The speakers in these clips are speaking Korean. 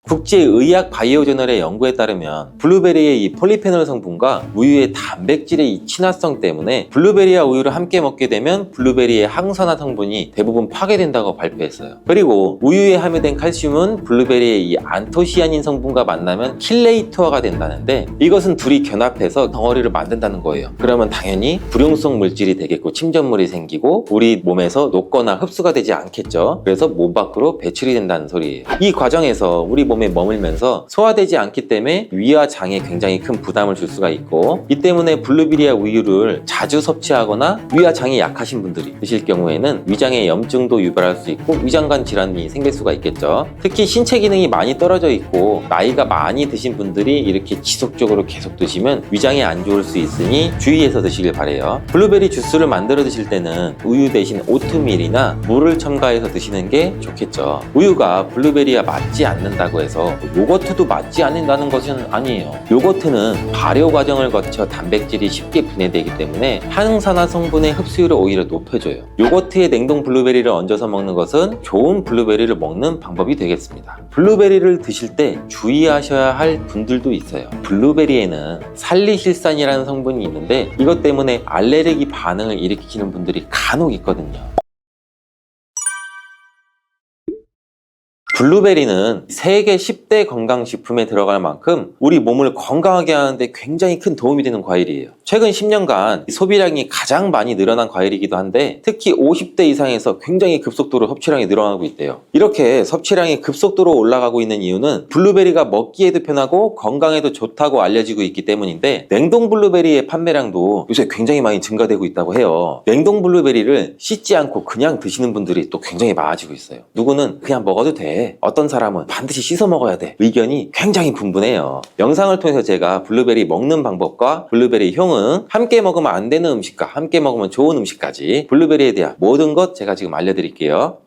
국제의학 바이오저널의 연구에 따르면 블루베리의 이 폴리페놀 성분과 우유의 단백질의 이 친화성 때문에 블루베리와 우유를 함께 먹게 되면 블루베리의 항산화 성분이 대부분 파괴된다고 발표했어요. 그리고 우유에 함유된 칼슘은 블루베리의 이 안토시아닌 성분과 만나면 킬레이터가 된다는데, 이것은 둘이 결합해서 덩어리를 만든다는 거예요. 그러면 당연히 불용성 물질이 되겠고 침전물이 생기고 우리 몸에서 녹거나 흡수가 되지 않겠죠. 그래서 몸 밖으로 배출이 된다는 소리예요. 이 과정에서 우리 몸에 머물면서 소화되지 않기 때문에 위와 장에 굉장히 큰 부담을 줄 수가 있고, 이 때문에 블루베리와 우유를 자주 섭취하거나 위와 장이 약하신 분들이 드실 경우에는 위장에 염증도 유발할 수 있고 위장관 질환이 생길 수가 있겠죠. 특히 신체 기능이 많이 떨어져 있고 나이가 많이 드신 분들이 이렇게 지속적으로 계속 드시면 위장에 안 좋을 수 있으니 주의해서 드시길 바래요. 블루베리 주스를 만들어 드실 때는 우유 대신 오트밀이나 물을 첨가해서 드시는 게 좋겠죠. 우유가 블루베리와 맞지 않는다고 해서 요거트도 맞지 않는다는 것은 아니에요. 요거트는 발효 과정을 거쳐 단백질이 쉽게 분해되기 때문에 항산화 성분의 흡수율을 오히려 높여줘요. 요거트에 냉동 블루베리를 얹어서 먹는 것은 좋은 블루베리를 먹는 방법이 되겠습니다. 블루베리를 드실 때 주의하셔야 할 분들도 있어요. 블루베리에는 살리실산이라는 성분이 있는데 이것 때문에 알레르기 반응을 일으키는 분들이 간혹 있거든요. 블루베리는 세계 10대 건강식품에 들어갈 만큼 우리 몸을 건강하게 하는데 굉장히 큰 도움이 되는 과일이에요. 최근 10년간 소비량이 가장 많이 늘어난 과일이기도 한데 특히 50대 이상에서 굉장히 급속도로 섭취량이 늘어나고 있대요. 이렇게 섭취량이 급속도로 올라가고 있는 이유는 블루베리가 먹기에도 편하고 건강에도 좋다고 알려지고 있기 때문인데, 냉동 블루베리의 판매량도 요새 굉장히 많이 증가되고 있다고 해요. 냉동 블루베리를 씻지 않고 그냥 드시는 분들이 또 굉장히 많아지고 있어요. 누구는 그냥 먹어도 돼, 어떤 사람은 반드시 씻어 먹어야 돼, 의견이 굉장히 분분해요. 영상을 통해서 제가 블루베리 먹는 방법과 블루베리 효능, 함께 먹으면 안 되는 음식과 함께 먹으면 좋은 음식까지 블루베리에 대한 모든 것 제가 지금 알려드릴게요.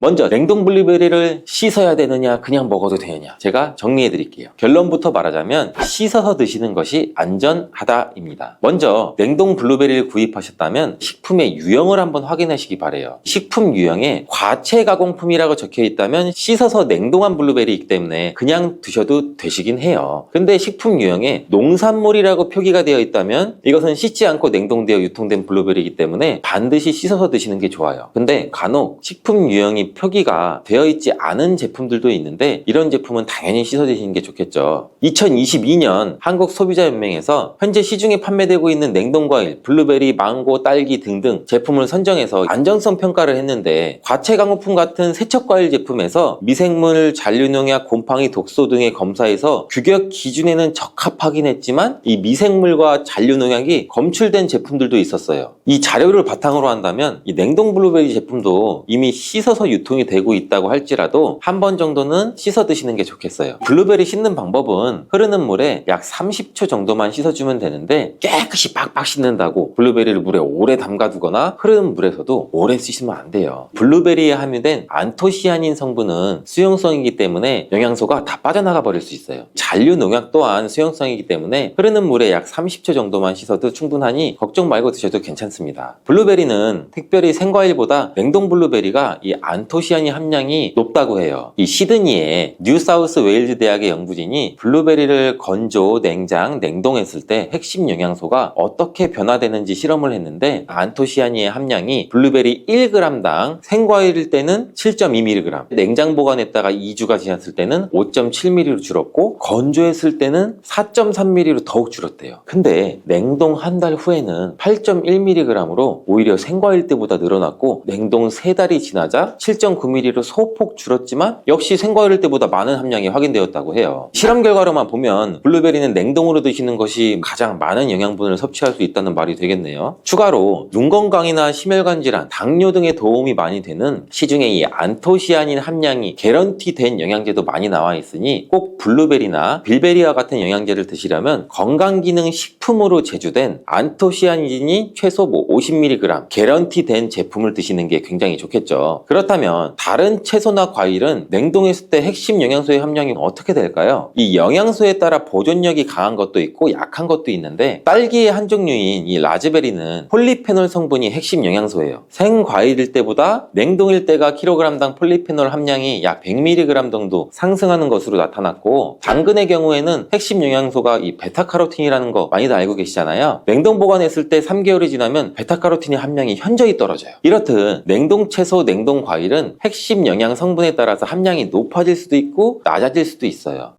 먼저 냉동 블루베리를 씻어야 되느냐 그냥 먹어도 되느냐 제가 정리해 드릴게요. 결론부터 말하자면 씻어서 드시는 것이 안전하다입니다. 먼저 냉동 블루베리를 구입하셨다면 식품의 유형을 한번 확인하시기 바래요. 식품 유형에 과체 가공품이라고 적혀 있다면 씻어서 냉동한 블루베리이기 때문에 그냥 드셔도 되시긴 해요. 근데 식품 유형에 농산물이라고 표기가 되어 있다면 이것은 씻지 않고 냉동되어 유통된 블루베리이기 때문에 반드시 씻어서 드시는 게 좋아요. 근데 간혹 식품 유형이 표기가 되어 있지 않은 제품들도 있는데 이런 제품은 당연히 씻어 드시는 게 좋겠죠. 2022년 한국소비자연맹에서 현재 시중에 판매되고 있는 냉동과일, 블루베리, 망고, 딸기 등등 제품을 선정해서 안전성 평가를 했는데, 과체 가공품 같은 세척과일 제품에서 미생물, 잔류농약, 곰팡이, 독소 등의 검사에서 규격 기준에는 적합하긴 했지만 이 미생물과 잔류농약이 검출된 제품들도 있었어요. 이 자료를 바탕으로 한다면 이 냉동 블루베리 제품도 이미 씻어서 유통이 되고 있다고 할지라도 한 번 정도는 씻어 드시는 게 좋겠어요. 블루베리 씻는 방법은 흐르는 물에 약 30초 정도만 씻어주면 되는데, 깨끗이 빡빡 씻는다고 블루베리를 물에 오래 담가두거나 흐르는 물에서도 오래 씻으면 안 돼요. 블루베리에 함유된 안토시아닌 성분은 수용성이기 때문에 영양소가 다 빠져나가 버릴 수 있어요. 잔류 농약 또한 수용성이기 때문에 흐르는 물에 약 30초 정도만 씻어도 충분하니 걱정 말고 드셔도 괜찮습니다. 블루베리는 특별히 생과일보다 냉동 블루베리가 이 안토시아닌 함량이 높다고 해요. 이 시드니의 뉴사우스 웨일즈 대학의 연구진이 블루베리를 건조, 냉장, 냉동했을 때 핵심 영양소가 어떻게 변화되는지 실험을 했는데, 안토시아닌의 함량이 블루베리 1g당 생과일일 때는 7.2mg, 냉장 보관했다가 2주가 지났을 때는 5.7mg로 줄었고 건조했을 때는 4.3mg로 더욱 줄었대요. 근데 냉동 한 달 후에는 8.1mg으로 오히려 생과일 때보다 늘어났고, 냉동 3달이 지나자 7.9mg로 소폭 줄었지만 역시 생과일 때보다 많은 함량이 확인되었다고 해요. 실험 결과로만 보면 블루베리는 냉동으로 드시는 것이 가장 많은 영양분을 섭취할 수 있다는 말이 되겠네요. 추가로 눈 건강이나 심혈관 질환, 당뇨 등에 도움이 많이 되는 시중에 이 안토시아닌 함량이 개런티된 영양제도 많이 나와 있으니 꼭 블루베리나 빌베리와 같은 영양제를 드시려면 건강기능 식품으로 제조된 안토시아닌이 최소 최소 50mg 개런티 된 제품을 드시는 게 굉장히 좋겠죠. 그렇다면 다른 채소나 과일은 냉동했을 때 핵심 영양소의 함량이 어떻게 될까요? 이 영양소에 따라 보존력이 강한 것도 있고 약한 것도 있는데, 딸기의 한 종류인 이 라즈베리는 폴리페놀 성분이 핵심 영양소예요. 생과일일 때보다 냉동일 때가 킬로그램당 폴리페놀 함량이 약 100mg 정도 상승하는 것으로 나타났고, 당근의 경우에는 핵심 영양소가 이 베타카로틴이라는 거 많이들 알고 계시잖아요. 냉동 보관했을 때 3개월이 지나면 베타카로틴의 함량이 현저히 떨어져요. 이렇듯 냉동 채소, 냉동 과일은 핵심 영양 성분에 따라서 함량이 높아질 수도 있고 낮아질 수도 있어요.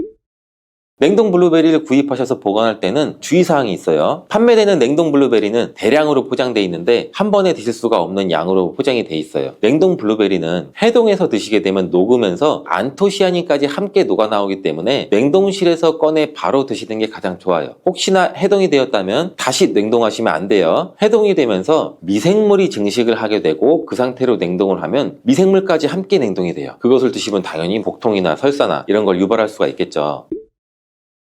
냉동 블루베리를 구입하셔서 보관할 때는 주의사항이 있어요. 판매되는 냉동 블루베리는 대량으로 포장되어 있는데 한 번에 드실 수가 없는 양으로 포장이 되어 있어요. 냉동 블루베리는 해동해서 드시게 되면 녹으면서 안토시아닌까지 함께 녹아 나오기 때문에 냉동실에서 꺼내 바로 드시는 게 가장 좋아요. 혹시나 해동이 되었다면 다시 냉동하시면 안 돼요. 해동이 되면서 미생물이 증식을 하게 되고 그 상태로 냉동을 하면 미생물까지 함께 냉동이 돼요. 그것을 드시면 당연히 복통이나 설사나 이런 걸 유발할 수가 있겠죠.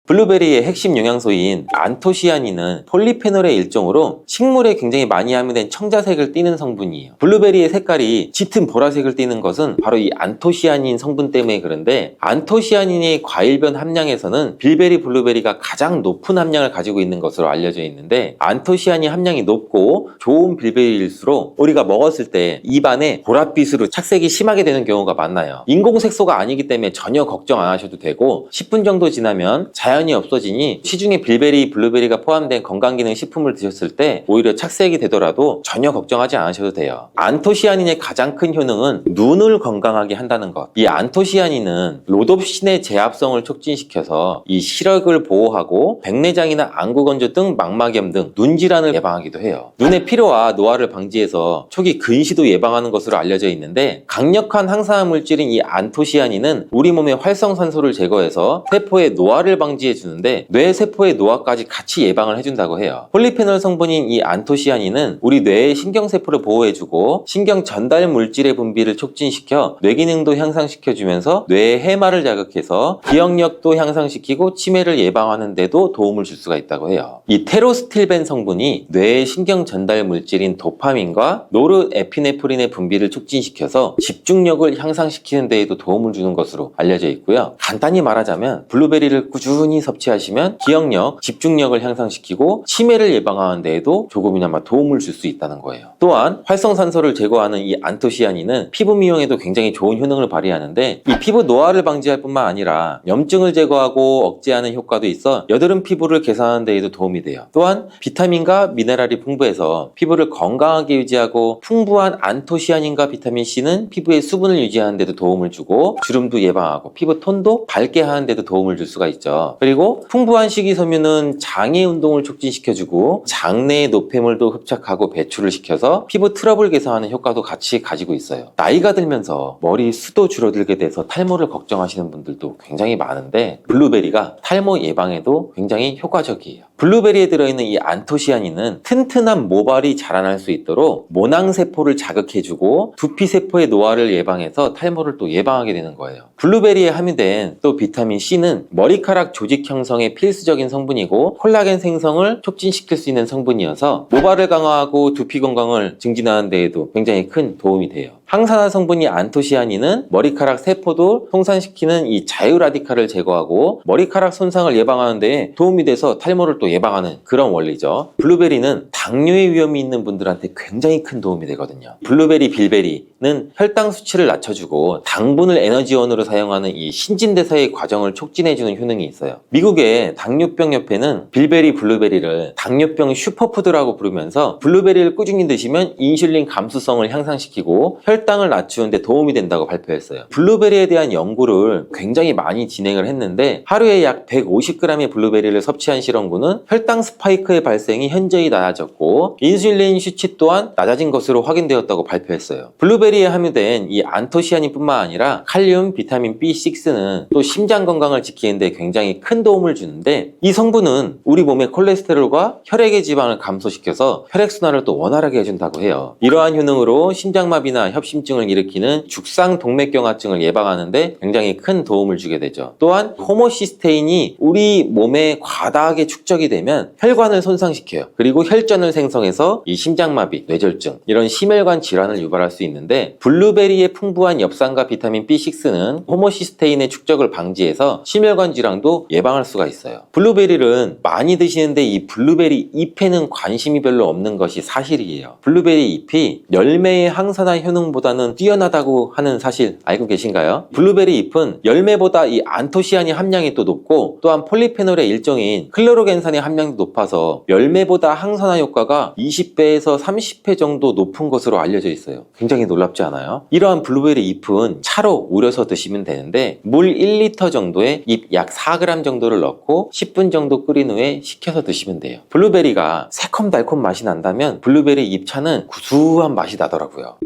블루베리의 핵심 영양소인 안토시아닌은 폴리페놀의 일종으로 식물에 굉장히 많이 함유된 청자색을 띠는 성분이에요. 블루베리의 색깔이 짙은 보라색을 띠는 것은 바로 이 안토시아닌 성분 때문에 그런데, 안토시아닌의 과일변 함량에서는 빌베리 블루베리가 가장 높은 함량을 가지고 있는 것으로 알려져 있는데, 안토시아닌 함량이 높고 좋은 빌베리일수록 우리가 먹었을 때 입안에 보랏빛으로 착색이 심하게 되는 경우가 많아요. 인공색소가 아니기 때문에 전혀 걱정 안 하셔도 되고, 10분 정도 지나면 자연히 없어지니 시중에 빌베리, 블루베리가 포함된 건강기능 식품을 드셨을 때 오히려 착색이 되더라도 전혀 걱정하지 않으셔도 돼요. 안토시아닌의 가장 큰 효능은 눈을 건강하게 한다는 것. 이 안토시아닌은 로놉신의 제합성을 촉진시켜서 이 시력을 보호하고 백내장이나 안구건조 등 망막염 등 눈질환을 예방하기도 해요. 눈의 피로와 노화를 방지해서 초기 근시도 예방하는 것으로 알려져 있는데, 강력한 항산화 물질인 이 안토시아닌은 우리 몸의 활성산소를 제거해서 세포의 노화를 방지해 주는데 뇌 세포의 노화까지 같이 예방을 해준다고 해요. 폴리페놀 성분인 이 안토시아닌은 우리 뇌의 신경세포를 보호해주고 신경 전달 물질의 분비를 촉진시켜 뇌 기능도 향상시켜주면서 뇌의 해마를 자극해서 기억력도 향상시키고 치매를 예방하는 데도 도움을 줄 수가 있다고 해요. 이 테로스틸벤 성분이 뇌의 신경 전달 물질인 도파민과 노르에피네프린의 분비를 촉진시켜서 집중력을 향상시키는 데에도 도움을 주는 것으로 알려져 있고요. 간단히 말하자면 블루베리를 꾸준히 섭취하시면 기억력, 집중력을 향상시키고 치매를 예방하는 데에도 조금이나마 도움을 줄 수 있다는 거예요. 또한 활성산소를 제거하는 이 안토시아닌은 피부 미용에도 굉장히 좋은 효능을 발휘하는데, 이 피부 노화를 방지할 뿐만 아니라 염증을 제거하고 억제하는 효과도 있어 여드름 피부를 개선하는 데에도 도움이 돼요. 또한 비타민과 미네랄이 풍부해서 피부를 건강하게 유지하고, 풍부한 안토시아닌과 비타민C는 피부의 수분을 유지하는 데도 도움을 주고 주름도 예방하고 피부 톤도 밝게 하는 데도 도움을 줄 수가 있죠. 그리고 풍부한 식이섬유는 장의 운동을 촉진시켜주고 장내의 노폐물도 흡착하고 배출을 시켜서 피부 트러블 개선하는 효과도 같이 가지고 있어요. 나이가 들면서 머리 숱도 줄어들게 돼서 탈모를 걱정하시는 분들도 굉장히 많은데, 블루베리가 탈모 예방에도 굉장히 효과적이에요. 블루베리에 들어있는 이 안토시아닌은 튼튼한 모발이 자라날 수 있도록 모낭세포를 자극해주고 두피세포의 노화를 예방해서 탈모를 또 예방하게 되는 거예요. 블루베리에 함유된 또 비타민C는 머리카락 조직 형성에 필수적인 성분이고 콜라겐 생성을 촉진시킬 수 있는 성분이어서 모발을 강화하고 두피 건강을 증진하는 데에도 굉장히 큰 도움이 돼요. 항산화 성분이 안토시아닌은 머리카락 세포도 송산시키는 이 자유라디칼을 제거하고 머리카락 손상을 예방하는 데 도움이 돼서 탈모를 또 예방하는 그런 원리죠. 블루베리는 당뇨의 위험이 있는 분들한테 굉장히 큰 도움이 되거든요. 블루베리, 빌베리는 혈당 수치를 낮춰주고 당분을 에너지원으로 사용하는 이 신진대사의 과정을 촉진해주는 효능이 있어요. 미국의 당뇨병 협회는 빌베리, 블루베리를 당뇨병 슈퍼푸드라고 부르면서 블루베리를 꾸준히 드시면 인슐린 감수성을 향상시키고 혈당을 낮추는 데 도움이 된다고 발표했어요. 블루베리에 대한 연구를 굉장히 많이 진행을 했는데, 하루에 약 150g의 블루베리를 섭취한 실험군은 혈당 스파이크의 발생이 현저히 낮아졌고 인슐린 수치 또한 낮아진 것으로 확인되었다고 발표했어요. 블루베리에 함유된 이 안토시아닌뿐만 아니라 칼륨, 비타민 B6는 또 심장 건강을 지키는 데 굉장히 큰 도움을 주는데, 이 성분은 우리 몸의 콜레스테롤과 혈액의 지방을 감소시켜서 혈액순환을 또 원활하게 해준다고 해요. 이러한 효능으로 심장마비나 협 협심증을 일으키는 죽상동맥경화증을 예방하는데 굉장히 큰 도움을 주게 되죠. 또한 호모시스테인이 우리 몸에 과다하게 축적이 되면 혈관을 손상시켜요. 그리고 혈전을 생성해서 이 심장마비, 뇌졸중 이런 심혈관 질환을 유발할 수 있는데, 블루베리의 풍부한 엽산과 비타민 B6는 호모시스테인의 축적을 방지해서 심혈관 질환도 예방할 수가 있어요. 블루베리를 많이 드시는데 이 블루베리 잎에는 관심이 별로 없는 것이 사실이에요. 블루베리 잎이 열매의 항산화 효능보다는 뛰어나다고 하는 사실 알고 계신가요? 블루베리 잎은 열매보다 이 안토시아닌 함량이 또 높고, 또한 폴리페놀의 일종인 클로로겐산의 함량도 높아서 열매보다 항산화 효과가 20배에서 30배 정도 높은 것으로 알려져 있어요. 굉장히 놀랍지 않아요? 이러한 블루베리 잎은 차로 우려서 드시면 되는데, 물 1리터 정도에 잎 약 4g 정도를 넣고 10분 정도 끓인 후에 식혀서 드시면 돼요. 블루베리가 새콤달콤 맛이 난다면 블루베리 잎차는 구수한 맛이 나더라고요.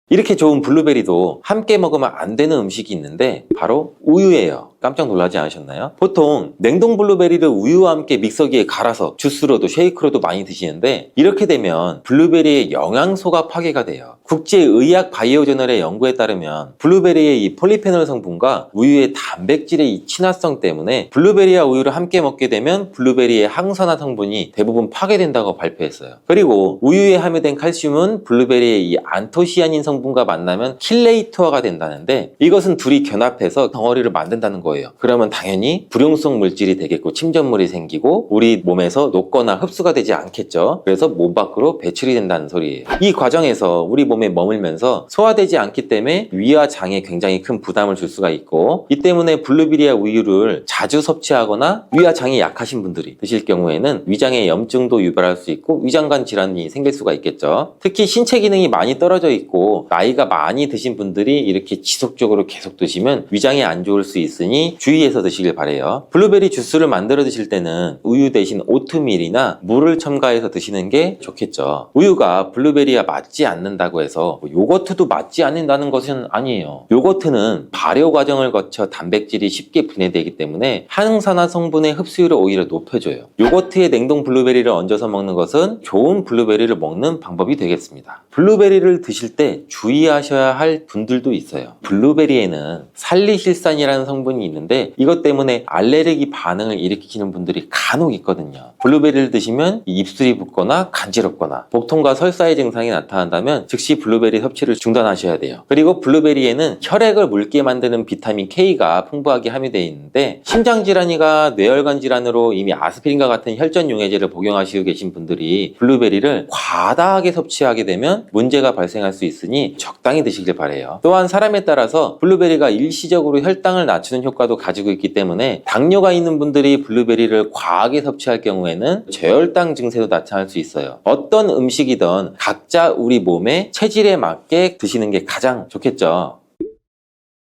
이렇게 좋은 블루베리도 함께 먹으면 안 되는 음식이 있는데 바로 우유예요. 깜짝 놀라지 않으셨나요? 보통 냉동 블루베리를 우유와 함께 믹서기에 갈아서 주스로도 쉐이크로도 많이 드시는데, 이렇게 되면 블루베리의 영양소가 파괴가 돼요. 국제의학 바이오저널의 연구에 따르면 블루베리의 이 폴리페놀 성분과 우유의 단백질의 이 친화성 때문에 블루베리와 우유를 함께 먹게 되면 블루베리의 항산화 성분이 대부분 파괴된다고 발표했어요. 그리고 우유에 함유된 칼슘은 블루베리의 이 안토시아닌 성분과 만나면 킬레이터가 된다는데, 이것은 둘이 견합해서 덩어리를 만든다는 거예요. 그러면 당연히 불용성 물질이 되겠고 침전물이 생기고 우리 몸에서 녹거나 흡수가 되지 않겠죠. 그래서 몸 밖으로 배출이 된다는 소리예요. 이 과정에서 우리 몸에 머물면서 소화되지 않기 때문에 위와 장에 굉장히 큰 부담을 줄 수가 있고, 이 때문에 블루베리와 우유를 자주 섭취하거나 위와 장이 약하신 분들이 드실 경우에는 위장에 염증도 유발할 수 있고 위장관 질환이 생길 수가 있겠죠. 특히 신체 기능이 많이 떨어져 있고 나이가 많이 드신 분들이 이렇게 지속적으로 계속 드시면 위장에 안 좋을 수 있으니 주의해서 드시길 바래요. 블루베리 주스를 만들어 드실 때는 우유 대신 오트밀이나 물을 첨가해서 드시는 게 좋겠죠. 우유가 블루베리와 맞지 않는다고 해서 요거트도 맞지 않는다는 것은 아니에요. 요거트는 발효 과정을 거쳐 단백질이 쉽게 분해되기 때문에 항산화 성분의 흡수율을 오히려 높여줘요. 요거트에 냉동 블루베리를 얹어서 먹는 것은 좋은 블루베리를 먹는 방법이 되겠습니다. 블루베리를 드실 때 주의하셔야 할 분들도 있어요. 블루베리에는 살리실산이라는 성분이 있는데 이것 때문에 알레르기 반응을 일으키는 분들이 간혹 있거든요. 블루베리를 드시면 입술이 붓거나 간지럽거나 복통과 설사의 증상이 나타난다면 즉시 블루베리 섭취를 중단하셔야 돼요. 그리고 블루베리에는 혈액을 묽게 만드는 비타민 K가 풍부하게 함유되어 있는데, 심장질환이나 뇌혈관 질환으로 이미 아스피린과 같은 혈전 용해제를 복용하시고 계신 분들이 블루베리를 과다하게 섭취하게 되면 문제가 발생할 수 있으니 적당히 드시길 바래요. 또한 사람에 따라서 블루베리가 일시적으로 혈당을 낮추는 효과도 가지고 있기 때문에 당뇨가 있는 분들이 블루베리를 과하게 섭취할 경우에는 저혈당 증세도 나타날 수 있어요. 어떤 음식이든 각자 우리 몸의 체질에 맞게 드시는 게 가장 좋겠죠.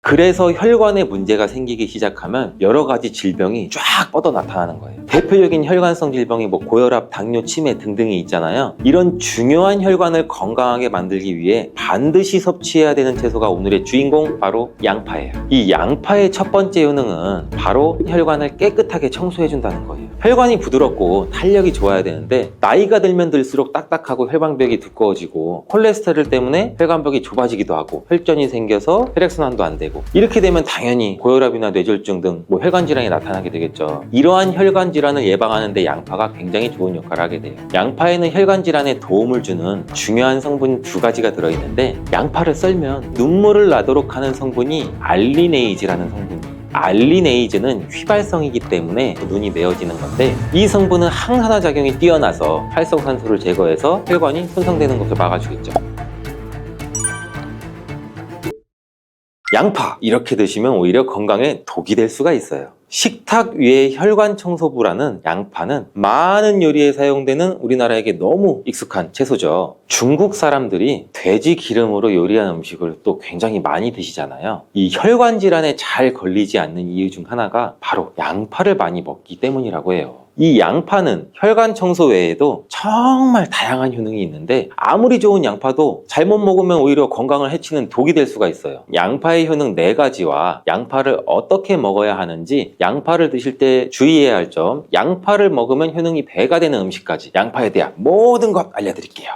그래서 혈관에 문제가 생기기 시작하면 여러 가지 질병이 쫙 뻗어 나타나는 거예요. 대표적인 혈관성 질병이 고혈압, 당뇨, 치매 등등이 있잖아요. 이런 중요한 혈관을 건강하게 만들기 위해 반드시 섭취해야 되는 채소가 오늘의 주인공, 바로 양파예요. 이 양파의 첫 번째 효능은 바로 혈관을 깨끗하게 청소해준다는 거예요. 혈관이 부드럽고 탄력이 좋아야 되는데 나이가 들면 들수록 딱딱하고 혈관벽이 두꺼워지고 콜레스테롤 때문에 혈관벽이 좁아지기도 하고 혈전이 생겨서 혈액순환도 안 되고, 이렇게 되면 당연히 고혈압이나 뇌졸중 등 혈관 질환이 나타나게 되겠죠. 이러한 혈관 질환을 예방하는 데 양파가 굉장히 좋은 역할을 하게 돼요. 양파에는 혈관 질환에 도움을 주는 중요한 성분 2가지가 들어있는데, 양파를 썰면 눈물을 나도록 하는 성분이 알리네이즈라는 성분이에요. 알리네이즈는 휘발성이기 때문에 눈이 메어지는 건데, 이 성분은 항산화 작용이 뛰어나서 활성산소를 제거해서 혈관이 손상되는 것을 막아주겠죠. 양파 이렇게 드시면 오히려 건강에 독이 될 수가 있어요. 식탁 위의 혈관 청소부라는 양파는 많은 요리에 사용되는 우리나라에게 너무 익숙한 채소죠. 중국 사람들이 돼지 기름으로 요리한 음식을 또 굉장히 많이 드시잖아요. 이 혈관 질환에 잘 걸리지 않는 이유 중 하나가 바로 양파를 많이 먹기 때문이라고 해요. 이 양파는 혈관 청소 외에도 정말 다양한 효능이 있는데, 아무리 좋은 양파도 잘못 먹으면 오히려 건강을 해치는 독이 될 수가 있어요. 양파의 효능 4가지와 양파를 어떻게 먹어야 하는지, 양파를 드실 때 주의해야 할 점, 양파를 먹으면 효능이 배가 되는 음식까지 양파에 대한 모든 것 알려드릴게요.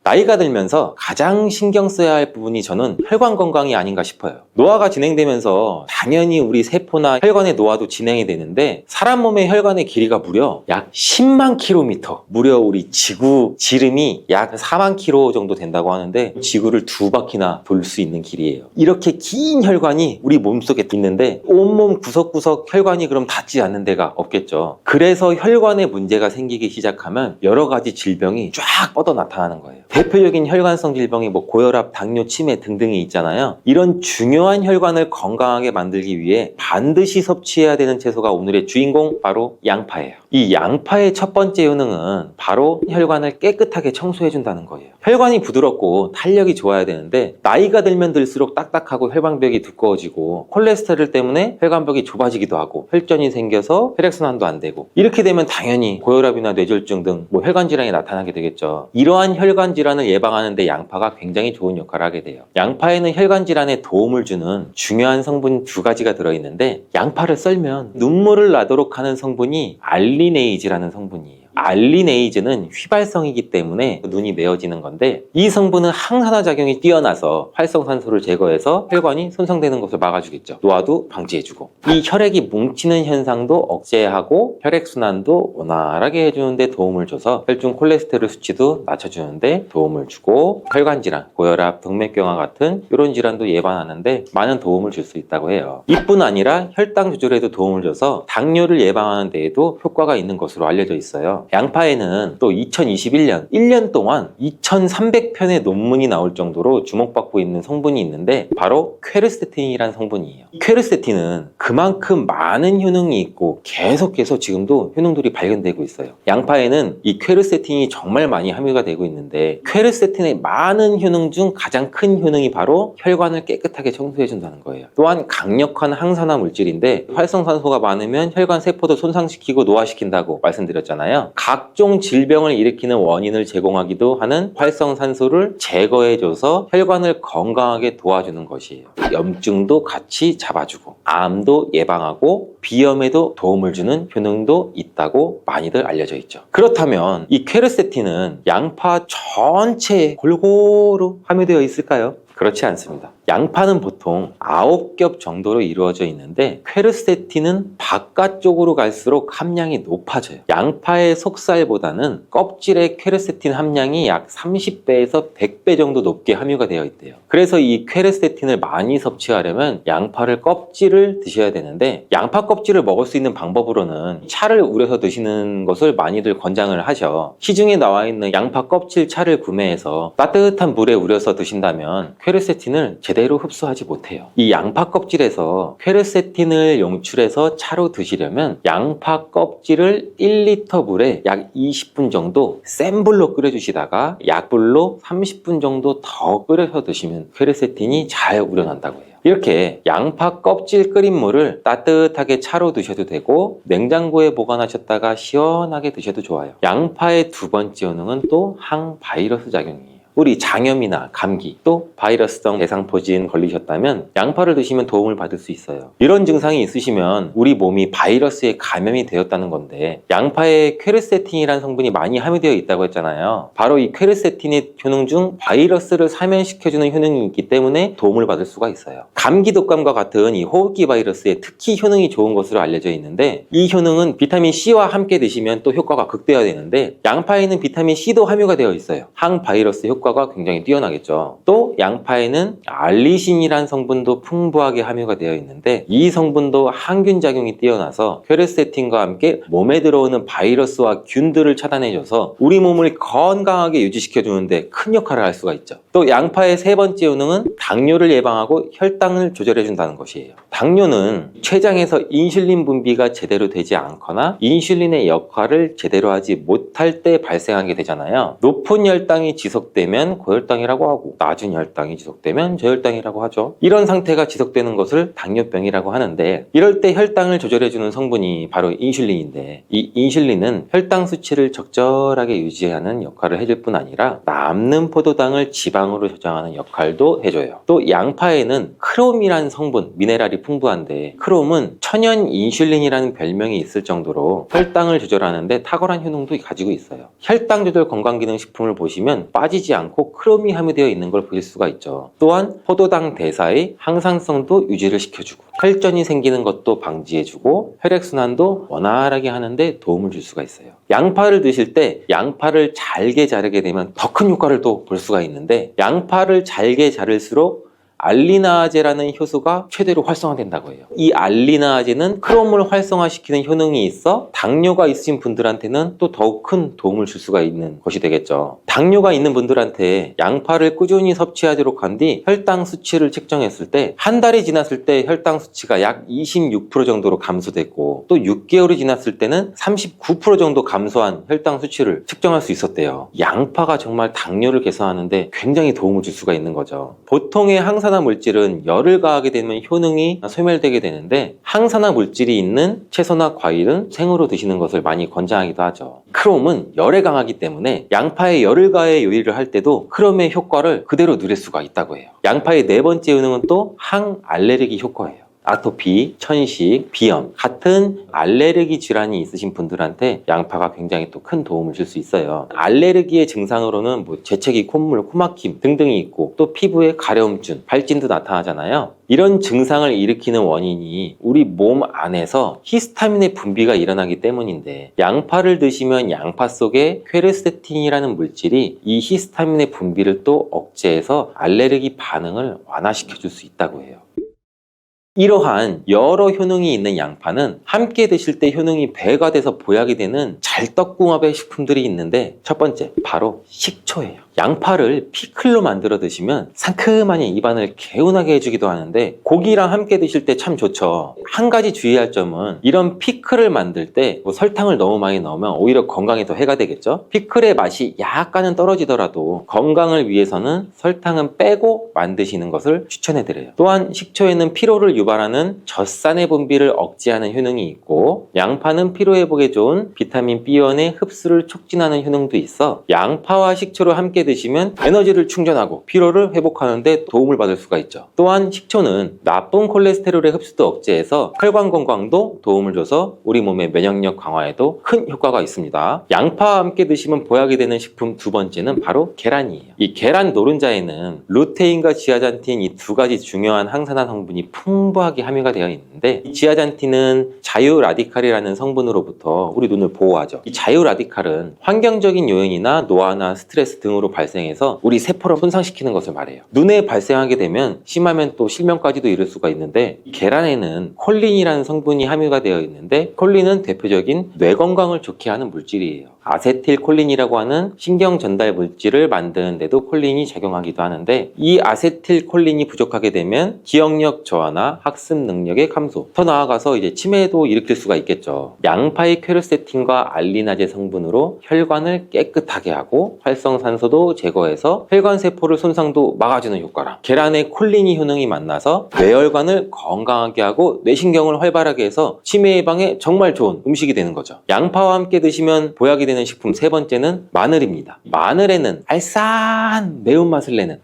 나이가 들면서 가장 신경 써야 할 부분이 저는 혈관 건강이 아닌가 싶어요. 노화가 진행되면서 당연히 우리 세포나 혈관의 노화도 진행이 되는데 사람 몸의 혈관의 길이가 무려 약 10만 킬로미터, 무려 우리 지구 지름이 약 4만 킬로 정도 된다고 하는데 지구를 2바퀴나 돌 수 있는 길이에요. 이렇게 긴 혈관이 우리 몸속에 있는데 온몸 구석구석 혈관이 그럼 닿지 않는 데가 없겠죠. 그래서 혈관에 문제가 생기기 시작하면 여러 가지 질병이 쫙 뻗어 나타나는 거예요. 대표적인 혈관성 질병이 고혈압, 당뇨, 치매 등등이 있잖아요. 이런 중요한 혈관을 건강하게 만들기 위해 반드시 섭취해야 되는 채소가 오늘의 주인공, 바로 양파예요. 이 양파의 첫 번째 효능은 바로 혈관을 깨끗하게 청소해준다는 거예요. 혈관이 부드럽고 탄력이 좋아야 되는데 나이가 들면 들수록 딱딱하고 혈관벽이 두꺼워지고 콜레스테롤 때문에 혈관벽이 좁아지기도 하고 혈전이 생겨서 혈액순환도 안 되고, 이렇게 되면 당연히 고혈압이나 뇌졸중 등 혈관 질환이 나타나게 되겠죠. 이러한 혈관 질환을 예방하는 데 양파가 굉장히 좋은 역할을 하게 돼요. 양파에는 혈관 질환에 도움을 주는 중요한 성분 2가지가 들어있는데, 양파를 썰면 눈물을 나도록 하는 성분이 알리네이즈라는 성분이에요. 알리네이즈는 휘발성이기 때문에 눈이 메어지는 건데, 이 성분은 항산화 작용이 뛰어나서 활성산소를 제거해서 혈관이 손상되는 것을 막아주겠죠. 노화도 방지해주고, 이 혈액이 뭉치는 현상도 억제하고 혈액순환도 원활하게 해주는데 도움을 줘서 혈중 콜레스테롤 수치도 낮춰주는데 도움을 주고, 혈관질환, 고혈압, 동맥경화 같은 이런 질환도 예방하는데 많은 도움을 줄 수 있다고 해요. 이뿐 아니라 혈당 조절에도 도움을 줘서 당뇨를 예방하는 데에도 효과가 있는 것으로 알려져 있어요. 양파에는 또 2021년 1년 동안 2300편의 논문이 나올 정도로 주목받고 있는 성분이 있는데, 바로 퀘르세틴이라는 성분이에요. 퀘르세틴은 그만큼 많은 효능이 있고 계속해서 지금도 효능들이 발견되고 있어요. 양파에는 이 퀘르세틴이 정말 많이 함유가 되고 있는데, 퀘르세틴의 많은 효능 중 가장 큰 효능이 바로 혈관을 깨끗하게 청소해준다는 거예요. 또한 강력한 항산화 물질인데, 활성산소가 많으면 혈관 세포도 손상시키고 노화시킨다고 말씀드렸잖아요. 각종 질병을 일으키는 원인을 제공하기도 하는 활성산소를 제거해줘서 혈관을 건강하게 도와주는 것이에요. 염증도 같이 잡아주고 암도 예방하고 비염에도 도움을 주는 효능도 있다고 많이들 알려져 있죠. 그렇다면 이 퀘르세틴은 양파 전체에 골고루 함유되어 있을까요? 그렇지 않습니다. 양파는 보통 9겹 정도로 이루어져 있는데, 퀘르세틴은 바깥쪽으로 갈수록 함량이 높아져요. 양파의 속살보다는 껍질의 퀘르세틴 함량이 약 30배에서 100배 정도 높게 함유가 되어 있대요. 그래서 이 퀘르세틴을 많이 섭취하려면 양파를 껍질을 드셔야 되는데, 양파 껍질을 먹을 수 있는 방법으로는 차를 우려서 드시는 것을 많이들 권장을 하셔. 시중에 나와 있는 양파 껍질 차를 구매해서 따뜻한 물에 우려서 드신다면 퀘르세틴을 제대로 흡수하지 못해요. 이 양파 껍질에서 퀘르세틴을 용출해서 차로 드시려면 양파 껍질을 1리터 물에 약 20분 정도 센 불로 끓여주시다가 약불로 30분 정도 더 끓여서 드시면 퀘르세틴이 잘 우려난다고 해요. 이렇게 양파 껍질 끓인 물을 따뜻하게 차로 드셔도 되고, 냉장고에 보관하셨다가 시원하게 드셔도 좋아요. 양파의 2번째 효능은 또 항바이러스 작용이에요. 우리 장염이나 감기, 또 바이러스성 대상포진 걸리셨다면 양파를 드시면 도움을 받을 수 있어요. 이런 증상이 있으시면 우리 몸이 바이러스에 감염이 되었다는 건데, 양파에 퀘르세틴이라는 성분이 많이 함유되어 있다고 했잖아요. 바로 이 퀘르세틴의 효능 중 바이러스를 사면시켜주는 효능이 있기 때문에 도움을 받을 수가 있어요. 감기 독감과 같은 이 호흡기 바이러스에 특히 효능이 좋은 것으로 알려져 있는데, 이 효능은 비타민 C와 함께 드시면 또 효과가 극대화되는데, 양파에는 비타민 C도 함유가 되어 있어요. 항바이러스 효과가 굉장히 뛰어나겠죠. 또 양파에는 알리신이라는 성분도 풍부하게 함유가 되어 있는데, 이 성분도 항균 작용이 뛰어나서 퀘르세틴과 함께 몸에 들어오는 바이러스와 균들을 차단해줘서 우리 몸을 건강하게 유지시켜주는데 큰 역할을 할 수가 있죠. 또 양파의 3번째 효능은 당뇨를 예방하고 혈당을 조절해준다는 것이에요. 당뇨는 췌장에서 인슐린 분비가 제대로 되지 않거나 인슐린의 역할을 제대로 하지 못할 때 발생하게 되잖아요. 높은 혈당이 지속되면 고혈당이라고 하고, 낮은 혈당이 지속되면 저혈당이라고 하죠. 이런 상태가 지속되는 것을 당뇨병이라고 하는데, 이럴 때 혈당을 조절해주는 성분이 바로 인슐린인데, 이 인슐린은 혈당 수치를 적절하게 유지하는 역할을 해줄 뿐 아니라 남는 포도당을 지방으로 저장하는 역할도 해줘요. 또 양파에는 크롬이라는 성분, 미네랄이 굉장히 풍부한데 크롬은 천연 인슐린이라는 별명이 있을 정도로 혈당을 조절하는데 탁월한 효능도 가지고 있어요. 혈당 조절 건강기능식품을 보시면 빠지지 않고 크롬이 함유되어 있는 걸 보실 수가 있죠. 또한 포도당 대사의 항상성도 유지를 시켜주고 혈전이 생기는 것도 방지해주고 혈액순환도 원활하게 하는데 도움을 줄 수가 있어요. 양파를 드실 때 양파를 잘게 자르게 되면 더 큰 효과를 또 볼 수가 있는데 양파를 잘게 자를수록 알리나아제라는 효소가 최대로 활성화된다고 해요. 이 알리나아제는 크롬을 활성화시키는 효능이 있어 당뇨가 있으신 분들한테는 또 더욱 큰 도움을 줄 수가 있는 것이 되겠죠. 당뇨가 있는 분들한테 양파를 꾸준히 섭취하도록 한 뒤 혈당 수치를 측정했을 때 한 달이 지났을 때 혈당 수치가 약 26% 정도로 감소됐고 또 6개월이 지났을 때는 39% 정도 감소한 혈당 수치를 측정할 수 있었대요. 양파가 정말 당뇨를 개선하는데 굉장히 도움을 줄 수가 있는 거죠. 보통의 항산화 물질은 열을 가하게 되면 효능이 소멸되게 되는데 항산화 물질이 있는 채소나 과일은 생으로 드시는 것을 많이 권장하기도 하죠. 크롬은 열에 강하기 때문에 양파에 열을 가해 요리를 할 때도 크롬의 효과를 그대로 누릴 수가 있다고 해요. 양파의 네 번째 효능은 또 항알레르기 효과예요. 아토피, 천식, 비염 같은 알레르기 질환이 있으신 분들한테 양파가 굉장히 또 큰 도움을 줄 수 있어요. 알레르기의 증상으로는 재채기, 콧물, 코막힘 등등이 있고 또 피부에 가려움증, 발진도 나타나잖아요. 이런 증상을 일으키는 원인이 우리 몸 안에서 히스타민의 분비가 일어나기 때문인데 양파를 드시면 양파 속에 퀘르세틴이라는 물질이 이 히스타민의 분비를 또 억제해서 알레르기 반응을 완화시켜 줄 수 있다고 해요. 이러한 여러 효능이 있는 양파는 함께 드실 때 효능이 배가 돼서 보약이 되는 잘떡궁합의 식품들이 있는데 첫 번째, 바로 식초예요. 양파를 피클로 만들어 드시면 상큼하니 입안을 개운하게 해주기도 하는데 고기랑 함께 드실 때 참 좋죠. 한 가지 주의할 점은 이런 피클을 만들 때 설탕을 너무 많이 넣으면 오히려 건강에 더 해가 되겠죠. 피클의 맛이 약간은 떨어지더라도 건강을 위해서는 설탕은 빼고 만드시는 것을 추천해 드려요. 또한 식초에는 피로를 유발하는 젖산의 분비를 억제하는 효능이 있고 양파는 피로 회복에 좋은 비타민 B1의 흡수를 촉진하는 효능도 있어 양파와 식초를 함께 드시면 에너지를 충전하고 피로를 회복하는 데 도움을 받을 수가 있죠. 또한 식초는 나쁜 콜레스테롤의 흡수도 억제해서 혈관 건강도 도움을 줘서 우리 몸의 면역력 강화에도 큰 효과가 있습니다. 양파와 함께 드시면 보약이 되는 식품 두 번째는 바로 계란이에요. 이 계란 노른자에는 루테인과 지아잔틴 이 두 가지 중요한 항산화 성분이 풍부하게 함유가 되어 있는데 이 지아잔틴은 자유라디칼이라는 성분으로부터 우리 눈을 보호하죠. 이 자유라디칼은 환경적인 요인이나 노화나 스트레스 등으로 발생해서 우리 세포를 손상시키는 것을 말해요. 눈에 발생하게 되면 심하면 또 실명까지도 이를 수가 있는데 계란에는 콜린이라는 성분이 함유가 되어 있는데 콜린은 대표적인 뇌 건강을 좋게 하는 물질이에요. 아세틸콜린이라고 하는 신경 전달 물질을 만드는 데도 콜린이 작용하기도 하는데 이 아세틸콜린이 부족하게 되면 기억력 저하나 학습 능력의 감소, 더 나아가서 이제 치매도 일으킬 수가 있겠죠. 양파의 퀘르세틴과 알리나제 성분으로 혈관을 깨끗하게 하고 활성산소도 제거해서 혈관 세포를 손상도 막아주는 효과랑 계란의 콜린이 효능이 만나서 뇌혈관을 건강하게 하고 뇌신경을 활발하게 해서 치매 예방에 정말 좋은 음식이 되는 거죠. 양파와 함께 드시면 보약이 되는 식품 세 번째는 마늘입니다. 마늘에는 알싸한 매운맛을 내는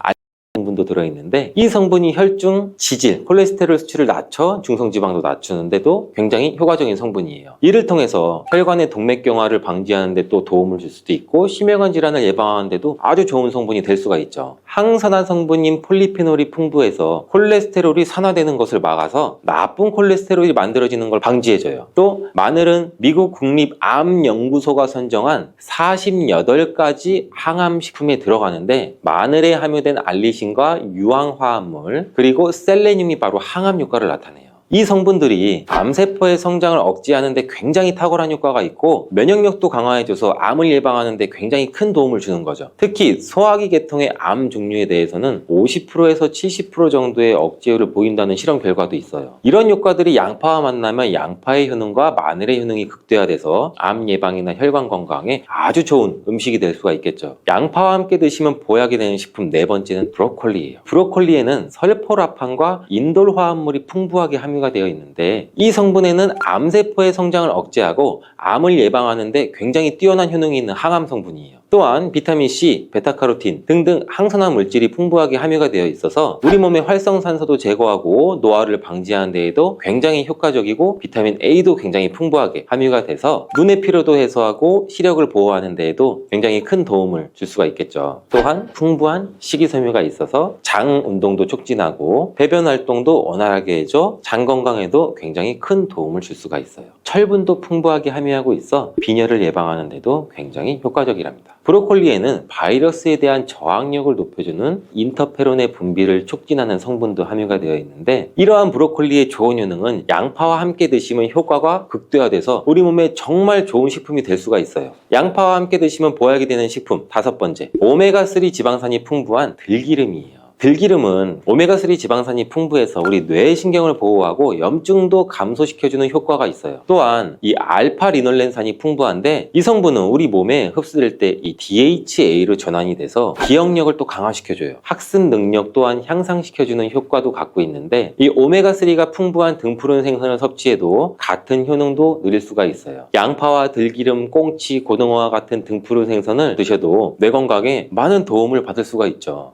성분도 들어있는데 이 성분이 혈중, 지질, 콜레스테롤 수치를 낮춰 중성지방도 낮추는데도 굉장히 효과적인 성분이에요. 이를 통해서 혈관의 동맥경화를 방지하는 데 또 도움을 줄 수도 있고 심혈관 질환을 예방하는 데도 아주 좋은 성분이 될 수가 있죠. 항산화 성분인 폴리페놀이 풍부해서 콜레스테롤이 산화되는 것을 막아서 나쁜 콜레스테롤이 만들어지는 걸 방지해줘요. 또 마늘은 미국 국립암연구소가 선정한 48가지 항암식품에 들어가는데 마늘에 함유된 알리신과 유황화합물 그리고 셀레늄이 바로 항암 효과를 나타내요. 이 성분들이 암세포의 성장을 억제하는 데 굉장히 탁월한 효과가 있고 면역력도 강화해줘서 암을 예방하는 데 굉장히 큰 도움을 주는 거죠. 특히 소화기 계통의 암 종류에 대해서는 50%에서 70% 정도의 억제율을 보인다는 실험 결과도 있어요. 이런 효과들이 양파와 만나면 양파의 효능과 마늘의 효능이 극대화돼서 암 예방이나 혈관 건강에 아주 좋은 음식이 될 수가 있겠죠. 양파와 함께 드시면 보약이 되는 식품 네 번째는 브로콜리예요. 브로콜리에는 설포라판과 인돌 화합물이 풍부하게 함유가 되어 있는데 이 성분에는 암세포의 성장을 억제하고 암을 예방하는 데 굉장히 뛰어난 효능이 있는 항암 성분이에요. 또한 비타민 C, 베타카로틴 등등 항산화 물질이 풍부하게 함유가 되어 있어서 우리 몸의 활성산소도 제거하고 노화를 방지하는 데에도 굉장히 효과적이고 비타민 A도 굉장히 풍부하게 함유가 돼서 눈의 피로도 해소하고 시력을 보호하는 데에도 굉장히 큰 도움을 줄 수가 있겠죠. 또한 풍부한 식이섬유가 있어서 장 운동도 촉진하고 배변 활동도 원활하게 해줘 장 건강에도 굉장히 큰 도움을 줄 수가 있어요. 철분도 풍부하게 함유하고 있어 빈혈을 예방하는 데도 굉장히 효과적이랍니다. 브로콜리에는 바이러스에 대한 저항력을 높여주는 인터페론의 분비를 촉진하는 성분도 함유가 되어 있는데 이러한 브로콜리의 좋은 효능은 양파와 함께 드시면 효과가 극대화돼서 우리 몸에 정말 좋은 식품이 될 수가 있어요. 양파와 함께 드시면 보약이 되는 식품 5번째, 오메가3 지방산이 풍부한 들기름이에요. 들기름은 오메가3 지방산이 풍부해서 우리 뇌의 신경을 보호하고 염증도 감소시켜주는 효과가 있어요. 또한 이 알파리놀렌산이 풍부한데 이 성분은 우리 몸에 흡수될 때 이 DHA로 전환이 돼서 기억력을 또 강화시켜줘요. 학습 능력 또한 향상시켜주는 효과도 갖고 있는데 이 오메가3가 풍부한 등푸른 생선을 섭취해도 같은 효능도 누릴 수가 있어요. 양파와 들기름, 꽁치, 고등어와 같은 등푸른 생선을 드셔도 뇌 건강에 많은 도움을 받을 수가 있죠.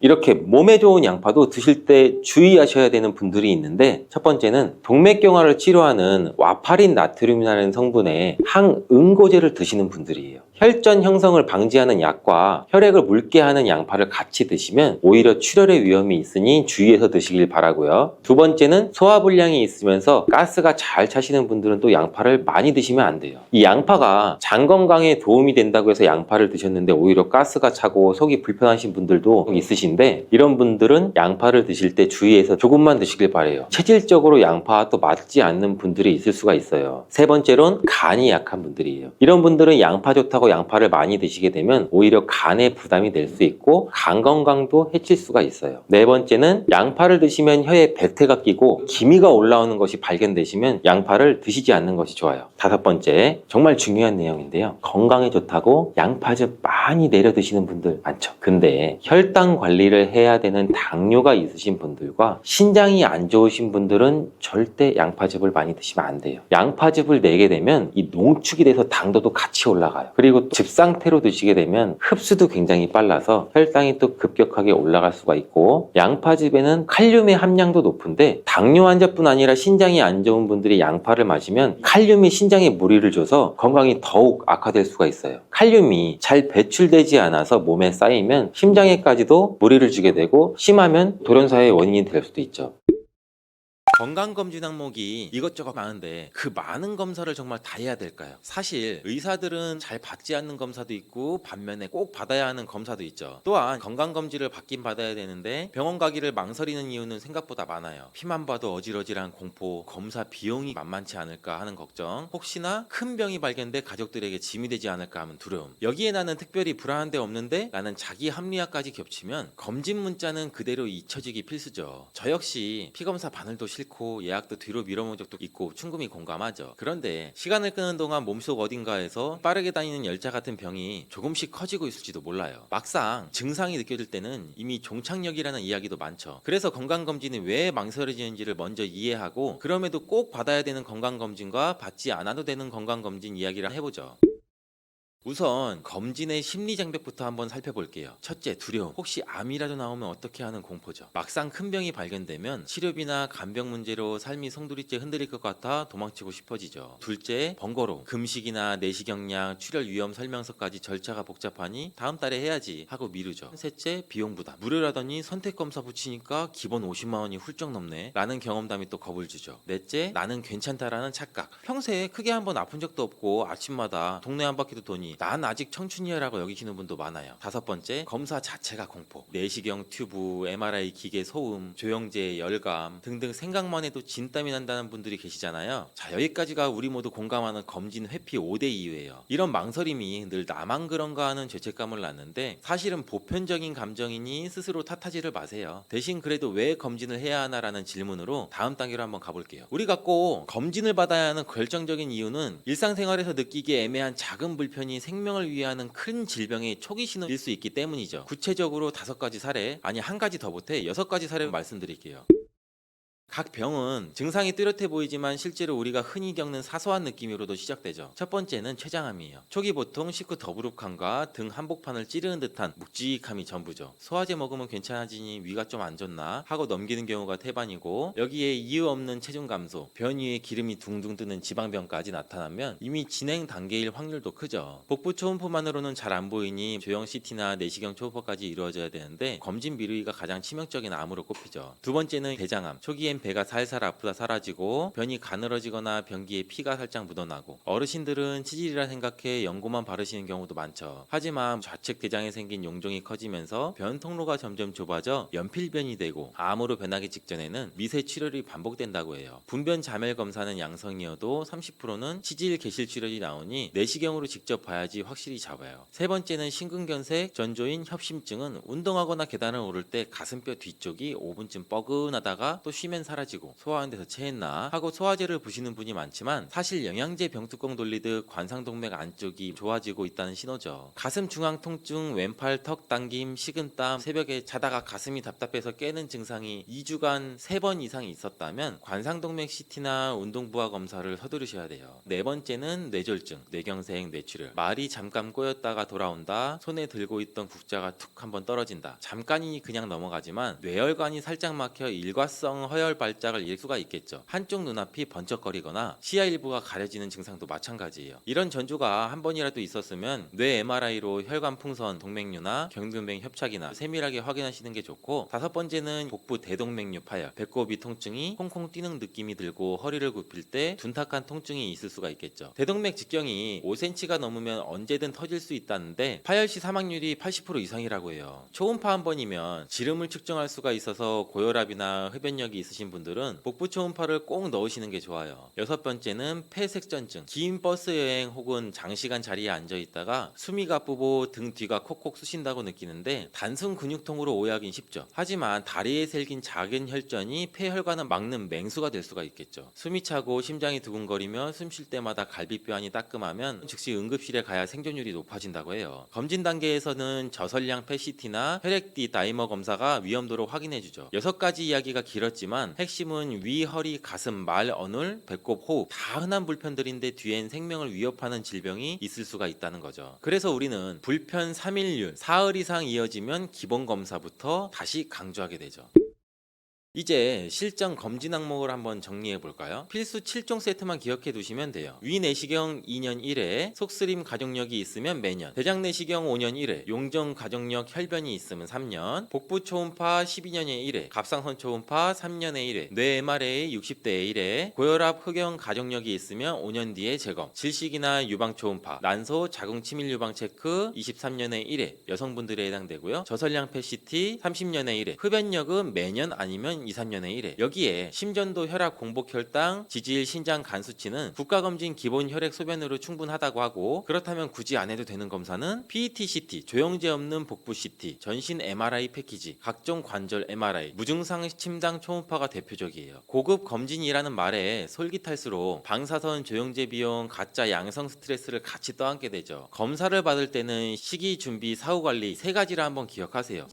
이렇게 몸에 좋은 양파도 드실 때 주의하셔야 되는 분들이 있는데 첫 번째는 동맥경화를 치료하는 와파린 나트륨이라는 성분의 항응고제를 드시는 분들이에요. 혈전 형성을 방지하는 약과 혈액을 묽게 하는 양파를 같이 드시면 오히려 출혈의 위험이 있으니 주의해서 드시길 바라고요. 두 번째는 소화불량이 있으면서 가스가 잘 차시는 분들은 또 양파를 많이 드시면 안 돼요. 이 양파가 장 건강에 도움이 된다고 해서 양파를 드셨는데 오히려 가스가 차고 속이 불편하신 분들도 있으신데 이런 분들은 양파를 드실 때 주의해서 조금만 드시길 바래요. 체질적으로 양파와 또 맞지 않는 분들이 있을 수가 있어요. 세 번째로는 간이 약한 분들이에요. 이런 분들은 양파 좋다고 양파를 많이 드시게 되면 오히려 간에 부담이 될 수 있고 간 건강도 해칠 수가 있어요. 네 번째는 양파를 드시면 혀에 배태가 끼고 기미가 올라오는 것이 발견되시면 양파를 드시지 않는 것이 좋아요. 다섯 번째, 정말 중요한 내용인데요. 건강에 좋다고 양파즙 많이 내려 드시는 분들 많죠. 근데 혈당 관리를 해야 되는 당뇨가 있으신 분들과 신장이 안 좋으신 분들은 절대 양파즙을 많이 드시면 안 돼요. 양파즙을 내게 되면 이 농축이 돼서 당도도 같이 올라가요. 그리고 또 즙 상태로 드시게 되면 흡수도 굉장히 빨라서 혈당이 또 급격하게 올라갈 수가 있고 양파즙에는 칼륨의 함량도 높은데 당뇨 환자뿐 아니라 신장이 안 좋은 분들이 양파를 마시면 칼륨이 신장에 무리를 줘서 건강이 더욱 악화될 수가 있어요. 칼륨이 잘 배출되지 않아서 몸에 쌓이면 심장에까지도 무리를 주게 되고 심하면 돌연사의 원인이 될 수도 있죠. 건강검진 항목이 이것저것 많은데 그 많은 검사를 정말 다 해야 될까요? 사실 의사들은 잘 받지 않는 검사도 있고 반면에 꼭 받아야 하는 검사도 있죠. 또한 건강검진을 받긴 받아야 되는데 병원 가기를 망설이는 이유는 생각보다 많아요. 피만 봐도 어질어질한 공포, 검사 비용이 만만치 않을까 하는 걱정, 혹시나 큰 병이 발견돼 가족들에게 짐이 되지 않을까 하는 두려움. 여기에 나는 특별히 불안한 데 없는데 라는 자기 합리화까지 겹치면 검진 문자는 그대로 잊혀지기 필수죠. 저 역시 피검사 바늘도 싫고 예약도 뒤로 미뤄본 적도 있고 충분히 공감하죠. 그런데 시간을 끄는 동안 몸속 어딘가에서 빠르게 다니는 열차 같은 병이 조금씩 커지고 있을지도 몰라요. 막상 증상이 느껴질 때는 이미 종착역이라는 이야기도 많죠. 그래서 건강검진이 왜 망설여지는지를 먼저 이해하고 그럼에도 꼭 받아야 되는 건강검진과 받지 않아도 되는 건강검진 이야기를 해보죠. 우선 검진의 심리 장벽부터 한번 살펴볼게요. 첫째, 두려움. 혹시 암이라도 나오면 어떻게 하는 공포죠. 막상 큰 병이 발견되면 치료비나 간병 문제로 삶이 송두리째 흔들릴 것 같아 도망치고 싶어지죠. 둘째, 번거로움. 금식이나 내시경약, 출혈 위험 설명서까지 절차가 복잡하니 다음 달에 해야지 하고 미루죠. 셋째, 비용 부담. 무료라더니 선택 검사 붙이니까 기본 50만 원이 훌쩍 넘네 라는 경험담이 또 겁을 주죠. 넷째, 나는 괜찮다라는 착각. 평소에 크게 한번 아픈 적도 없고 아침마다 동네 한 바퀴도 도니 난 아직 청춘이야 라고 여기시는 분도 많아요. 다섯 번째, 검사 자체가 공포. 내시경 튜브, MRI 기계 소음, 조영제, 열감 등등 생각만 해도 진땀이 난다는 분들이 계시잖아요. 자, 여기까지가 우리 모두 공감하는 검진 회피 5대 이유예요. 이런 망설임이 늘 나만 그런가 하는 죄책감을 낳는데 사실은 보편적인 감정이니 스스로 탓하지를 마세요. 대신 그래도 왜 검진을 해야 하나라는 질문으로 다음 단계로 한번 가볼게요. 우리가 꼭 검진을 받아야 하는 결정적인 이유는 일상생활에서 느끼기 애매한 작은 불편이 생명을 위하는 큰 질병의 초기 신호일 수 있기 때문이죠. 구체적으로 5가지 사례, 아니 한 가지 더 보태 6가지 사례를 말씀드릴게요. 각 병은 증상이 뚜렷해 보이지만 실제로 우리가 흔히 겪는 사소한 느낌으로도 시작되죠. 첫 번째는 췌장암이에요. 초기 보통 식후 더부룩함과 등 한복판을 찌르는 듯한 묵직함이 전부죠. 소화제 먹으면 괜찮아지니 위가 좀 안 좋나 하고 넘기는 경우가 태반이고, 여기에 이유 없는 체중 감소, 변 위에 기름이 둥둥 뜨는 지방병까지 나타나면 이미 진행 단계일 확률도 크죠. 복부 초음파만으로는 잘 안 보이니 조형 CT나 내시경 초음파까지 이루어져야 되는데, 검진 비루위가 가장 치명적인 암으로 꼽히죠. 두 번째는 대장암. 초기엔 배가 살살 아프다 사라지고 변이 가늘어지거나 변기에 피가 살짝 묻어나고, 어르신들은 치질이라 생각해 연고만 바르시는 경우도 많죠. 하지만 좌측 대장에 생긴 용종이 커지면서 변 통로가 점점 좁아져 연필변이 되고 암으로 변하기 직전에는 미세 출혈이 반복된다고 해요. 분변 자멸 검사는 양성이어도 30%는 치질 개실 출혈이 나오니 내시경으로 직접 봐야지 확실히 잡아요. 세 번째는 심근경색, 전조인 협심증은 운동하거나 계단을 오를 때 가슴뼈 뒤쪽이 5분쯤 뻐근하다가 또 쉬면 사라지고 소화하는 데서 체했나 하고 소화제를 부시는 분이 많지만, 사실 영양제 병뚜껑 돌리듯 관상동맥 안쪽이 좋아지고 있다는 신호죠. 가슴 중앙 통증, 왼팔 턱 당김, 식은땀, 새벽에 자다가 가슴이 답답해서 깨는 증상이 2주간 3번 이상 있었다면 관상동맥 CT나 운동부하 검사를 서두르셔야 돼요. 네 번째는 뇌졸중, 뇌경색, 뇌출혈. 말이 잠깐 꼬였다가 돌아온다, 손에 들고 있던 국자가 툭 한번 떨어진다. 잠깐이니 그냥 넘어가지만 뇌혈관이 살짝 막혀 일과성 허혈 발작을 일 수가 있겠죠. 한쪽 눈앞이 번쩍거리거나 시야 일부가 가려지는 증상도 마찬가지예요. 이런 전조가 한 번이라도 있었으면 뇌 MRI로 혈관 풍선, 동맥류나 경동맥 협착이나 세밀하게 확인하시는 게 좋고, 다섯 번째는 복부 대동맥류 파열, 배꼽이 통증이 콩콩 뛰는 느낌이 들고 허리를 굽힐 때 둔탁한 통증이 있을 수가 있겠죠. 대동맥 직경이 5cm가 넘으면 언제든 터질 수 있다는데 파열 시 사망률이 80% 이상이라고 해요. 초음파 한 번이면 지름을 측정할 수가 있어서 고혈압이나 흡연력이 있으신 분들은 복부 초음파를 꼭 넣으시는 게 좋아요. 여섯 번째는 폐색전증. 긴 버스 여행 혹은 장시간 자리에 앉아 있다가 숨이 가쁘고 등 뒤가 콕콕 쑤신다고 느끼는데, 단순 근육통으로 오해하긴 쉽죠. 하지만 다리에 생긴 작은 혈전이 폐혈관을 막는 맹수가 될 수가 있겠죠. 숨이 차고 심장이 두근거리며 숨 쉴 때마다 갈비뼈 안이 따끔하면 즉시 응급실에 가야 생존율이 높아진다고 해요. 검진 단계에서는 저설량 PET-CT나 혈액-D 다이머 검사가 위험도를 확인해주죠. 6가지 이야기가 길었지만 핵심은 위, 허리, 가슴, 말, 어눌, 배꼽, 호흡 다 흔한 불편들인데 뒤엔 생명을 위협하는 질병이 있을 수가 있다는 거죠. 그래서 우리는 불편 3일률, 사흘 이상 이어지면 기본 검사부터 다시 강조하게 되죠. 이제 실전 검진 항목을 한번 정리해 볼까요? 필수 7종 세트만 기억해 두시면 돼요. 위 내시경 2년 1회, 속쓰림 가족력이 있으면 매년, 대장 내시경 5년 1회, 용종 가족력 혈변이 있으면 3년, 복부 초음파 12년에 1회, 갑상선 초음파 3년에 1회, 뇌 MRA 60대에 1회, 고혈압 흑형 가족력이 있으면 5년 뒤에 재검, 질식이나 유방 초음파, 난소 자궁 치밀 유방 체크 23년에 1회 여성분들에 해당되고요. 저설량 PET-CT 30년에 1회, 흡연력은 매년 아니면 2, 3년에 1회. 여기에 심전도, 혈압, 공복 혈당, 지질, 신장 간 수치는 국가검진 기본 혈액 소변으로 충분하다고 하고, 그렇다면 굳이 안 해도 되는 검사는 PET-CT, 조영제 없는 복부 CT, 전신 MRI 패키지, 각종 관절 MRI, 무증상 침당 초음파가 대표적이에요. 고급 검진이라는 말에 솔깃할수록 방사선, 조영제 비용, 가짜 양성 스트레스를 같이 떠안게 되죠. 검사를 받을 때는 시기, 준비, 사후 관리 3가지를 한번 기억하세요.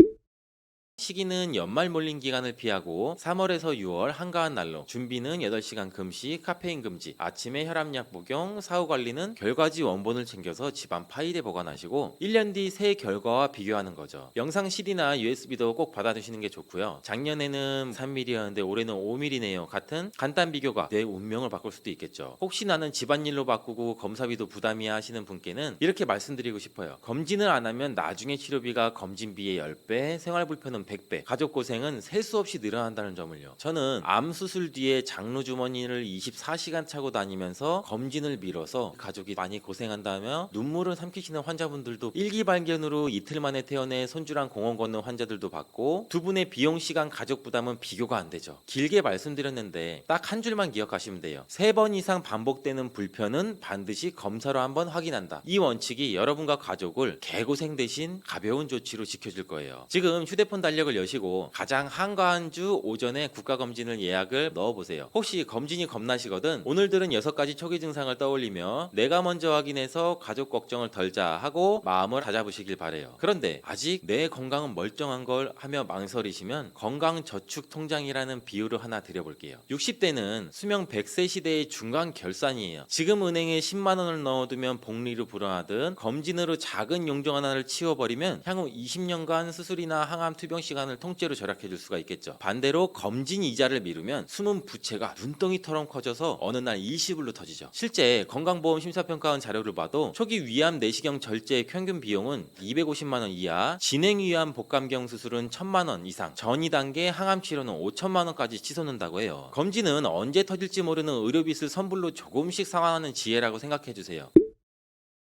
시기는 연말 몰린 기간을 피하고 3월에서 6월 한가한 날로, 준비는 8시간 금식, 카페인 금지, 아침에 혈압약 복용, 사후 관리는 결과지 원본을 챙겨서 집안 파일에 보관하시고 1년 뒤 새 결과와 비교하는 거죠. 영상 CD나 USB도 꼭 받아두시는 게 좋고요. 작년에는 3mm였는데 올해는 5mm네요 같은 간단 비교가 내 운명을 바꿀 수도 있겠죠. 혹시 나는 집안일로 바꾸고 검사비도 부담이야 하시는 분께는 이렇게 말씀드리고 싶어요. 검진을 안 하면 나중에 치료비가 검진비의 10배, 생활불편은 100배, 가족 고생은 셀 수 없이 늘어난다는 점을요. 저는 암 수술 뒤에 장루 주머니를 24시간 차고 다니면서 검진을 미뤄서 가족이 많이 고생한다며 눈물을 삼키시는 환자분들도, 일기 발견으로 이틀 만에 퇴원해 손주랑 공원 걷는 환자들도 봤고, 두 분의 비용, 시간, 가족 부담은 비교가 안 되죠. 길게 말씀드렸는데 딱 한 줄만 기억하시면 돼요. 3번 이상 반복되는 불편은 반드시 검사로 한번 확인한다. 이 원칙이 여러분과 가족을 개고생 대신 가벼운 조치로 지켜줄 거예요. 지금 휴대폰 달력 입력을 여시고 가장 한가한 주 오전에 국가검진을 예약을 넣어보세요. 혹시 검진이 겁나시거든 오늘들은 6가지 초기 증상을 떠올리며 내가 먼저 확인해서 가족 걱정을 덜자 하고 마음을 다잡으시길 바래요. 그런데 아직 내 건강은 멀쩡한 걸 하며 망설이시면 건강저축통장이라는 비유를 하나 드려볼게요. 60대는 수명 100세 시대의 중간 결산이에요. 지금 은행에 10만원을 넣어두면 복리로 불어나듯 검진으로 작은 용종 하나를 치워버리면 향후 20년간 수술이나 항암 투병 시간을 통째로 절약해줄 수가 있겠죠. 반대로 검진 이자를 미루면 숨은 부채가 눈덩이처럼 커져서 어느 날 일시불로 터지죠. 실제 건강보험 심사평가원 자료를 봐도 초기 위암 내시경 절제의 평균 비용은 250만원 이하, 진행 위암 복감경 수술은 1000만원 이상, 전 2단계 항암 치료는 5천만원까지 치솟는다고 해요. 검진은 언제 터질지 모르는 의료비를 선불로 조금씩 상환하는 지혜라고 생각해주세요.